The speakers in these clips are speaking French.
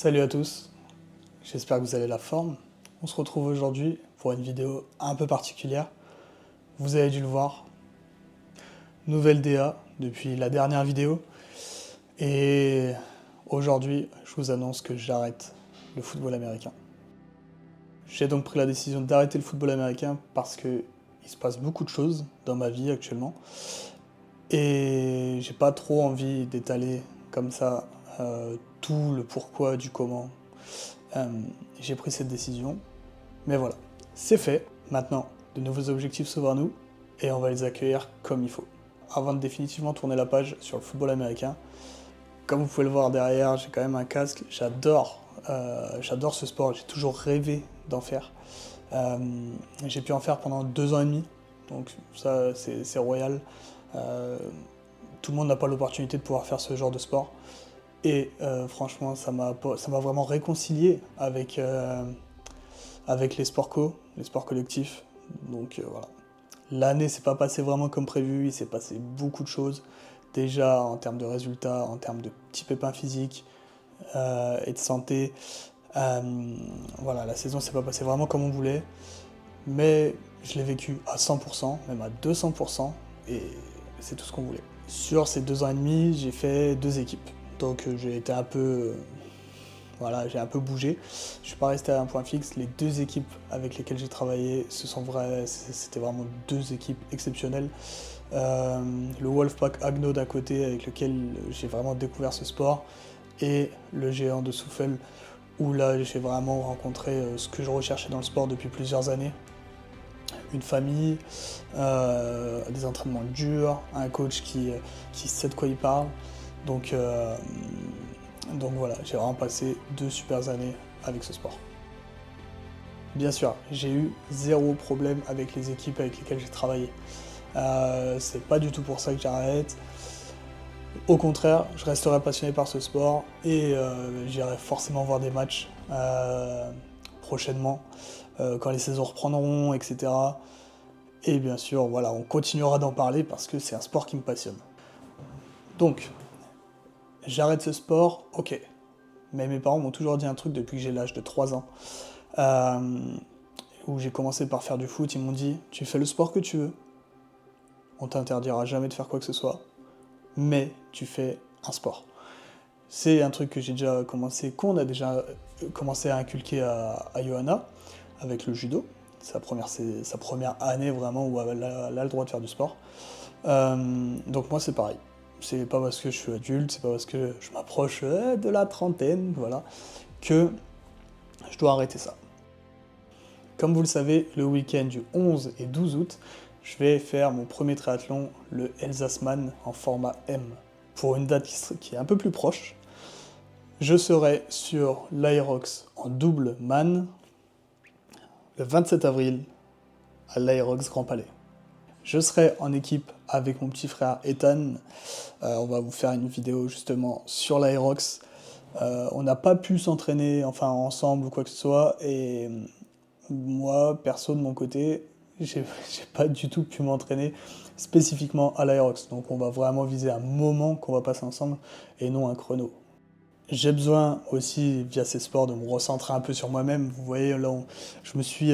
Salut à tous, j'espère que vous avez la forme. On se retrouve aujourd'hui pour une vidéo un peu particulière. Vous avez dû le voir, nouvelle DA depuis la dernière vidéo. Et aujourd'hui, je vous annonce que j'arrête le football américain. J'ai donc pris la décision d'arrêter le football américain parce qu'il se passe beaucoup de choses dans ma vie actuellement. Et j'ai pas trop envie d'étaler comme ça tout le pourquoi du comment. J'ai pris cette décision, mais voilà, c'est fait. Maintenant, de nouveaux objectifs s'ouvrent à nous et on va les accueillir comme il faut. Avant de définitivement tourner la page sur le football américain, comme vous pouvez le voir derrière, j'ai quand même un casque. J'adore ce sport, j'ai toujours rêvé d'en faire. J'ai pu en faire pendant 2 ans et demi, donc ça c'est royal. Tout le monde n'a pas l'opportunité de pouvoir faire ce genre de sport. Et franchement, ça m'a vraiment réconcilié avec les sports co, les sports collectifs. Donc voilà. L'année s'est pas passée vraiment comme prévu, il s'est passé beaucoup de choses. Déjà en termes de résultats, en termes de petits pépins physiques et de santé. Voilà, la saison s'est pas passée vraiment comme on voulait. Mais je l'ai vécu à 100%, même à 200%, et c'est tout ce qu'on voulait. Sur ces 2 ans et demi, j'ai fait 2 équipes. Donc j'ai été un peu... voilà, j'ai un peu bougé. Je suis pas resté à un point fixe. Les 2 équipes avec lesquelles j'ai travaillé, c'était vraiment 2 équipes exceptionnelles. Le Wolfpack Agno d'à côté, avec lequel j'ai vraiment découvert ce sport, et le Géant de Souffel, où là j'ai vraiment rencontré ce que je recherchais dans le sport depuis plusieurs années. Une famille, des entraînements durs, un coach qui sait de quoi il parle. Donc voilà, j'ai vraiment passé 2 super années avec ce sport. Bien sûr, j'ai eu 0 problème avec les équipes avec lesquelles j'ai travaillé. C'est pas du tout pour ça que j'arrête. Au contraire, je resterai passionné par ce sport et j'irai forcément voir des matchs prochainement, quand les saisons reprendront, etc. Et bien sûr, voilà, on continuera d'en parler parce que c'est un sport qui me passionne. Donc, j'arrête ce sport, ok. Mais mes parents m'ont toujours dit un truc depuis que j'ai l'âge de 3 ans, où j'ai commencé par faire du foot. Ils m'ont dit, tu fais le sport que tu veux, on t'interdira jamais de faire quoi que ce soit, mais tu fais un sport. C'est un truc que j'ai déjà commencé, qu'on a déjà commencé à inculquer à Johanna, avec le judo. C'est sa première année vraiment où elle a le droit de faire du sport. Donc moi c'est pareil. C'est pas parce que je suis adulte, c'est pas parce que je m'approche de la trentaine, voilà, que je dois arrêter ça. Comme vous le savez, le week-end du 11 et 12 août, je vais faire mon premier triathlon, le Elsassman, en format M. Pour une date qui est un peu plus proche, je serai sur l'Aerox en double man le 27 avril à l'Aerox Grand Palais. Je serai en équipe avec mon petit frère Ethan. On va vous faire une vidéo justement sur l'Aerox. On n'a pas pu s'entraîner ensemble ou quoi que ce soit. Et moi, perso de mon côté, j'ai pas du tout pu m'entraîner spécifiquement à l'Aerox. Donc on va vraiment viser un moment qu'on va passer ensemble et non un chrono. J'ai besoin aussi, via ces sports, de me recentrer un peu sur moi-même. Vous voyez, là, je me suis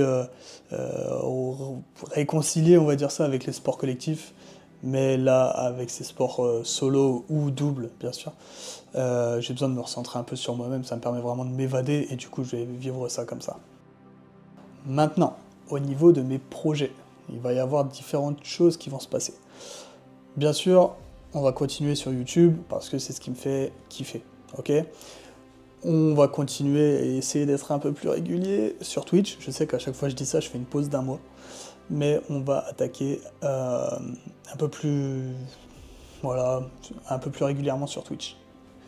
réconcilié, on va dire ça, avec les sports collectifs. Mais là, avec ces sports solo ou double, bien sûr, j'ai besoin de me recentrer un peu sur moi-même. Ça me permet vraiment de m'évader et du coup, je vais vivre ça comme ça. Maintenant, au niveau de mes projets, il va y avoir différentes choses qui vont se passer. Bien sûr, on va continuer sur YouTube parce que c'est ce qui me fait kiffer. Ok, on va continuer et essayer d'être un peu plus régulier sur Twitch. Je sais qu'à chaque fois que je dis ça, je fais une pause d'1 mois. Mais on va attaquer un peu plus, voilà, un peu plus régulièrement sur Twitch.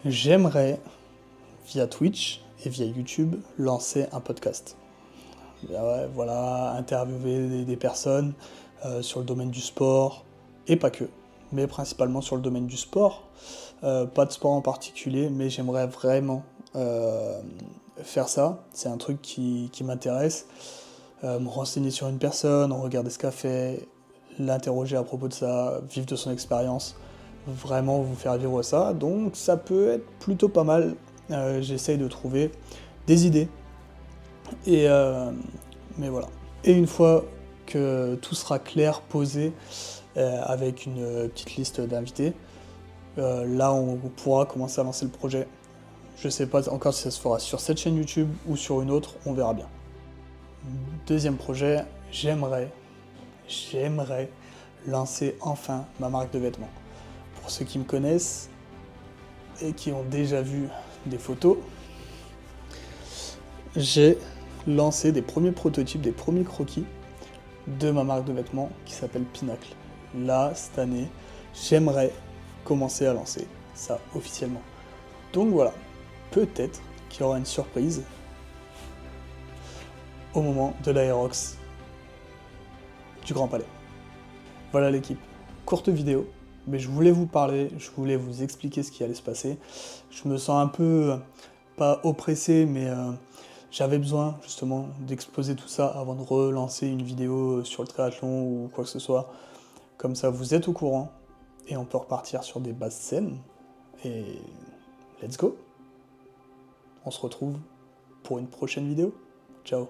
J'aimerais, via Twitch et via YouTube, lancer un podcast. Ouais, voilà, interviewer des personnes sur le domaine du sport, et pas que, mais principalement sur le domaine du sport. Pas de sport en particulier, mais j'aimerais vraiment faire ça. C'est un truc qui m'intéresse. Me renseigner sur une personne, regarder ce qu'elle fait, l'interroger à propos de ça, vivre de son expérience, vraiment vous faire vivre ça. Donc ça peut être plutôt pas mal j'essaye de trouver des idées. Et, mais voilà. Et une fois que tout sera clair, posé, avec une petite liste d'invités, là on pourra commencer à lancer le projet. Je sais pas encore si ça se fera sur cette chaîne YouTube ou sur une autre, on verra bien. Deuxième projet, j'aimerais lancer enfin ma marque de vêtements. Pour ceux qui me connaissent et qui ont déjà vu des photos, j'ai lancé des premiers prototypes, des premiers croquis de ma marque de vêtements qui s'appelle Pinacle. Là, cette année, j'aimerais commencer à lancer ça officiellement. Donc voilà, peut-être qu'il y aura une surprise au moment de l'Aerox du Grand Palais. Voilà l'équipe, courte vidéo, mais je voulais vous parler, je voulais vous expliquer ce qui allait se passer. Je me sens un peu, pas oppressé, mais j'avais besoin justement d'exposer tout ça avant de relancer une vidéo sur le triathlon ou quoi que ce soit. Comme ça, vous êtes au courant et on peut repartir sur des bases saines. Et let's go! On se retrouve pour une prochaine vidéo. Ciao!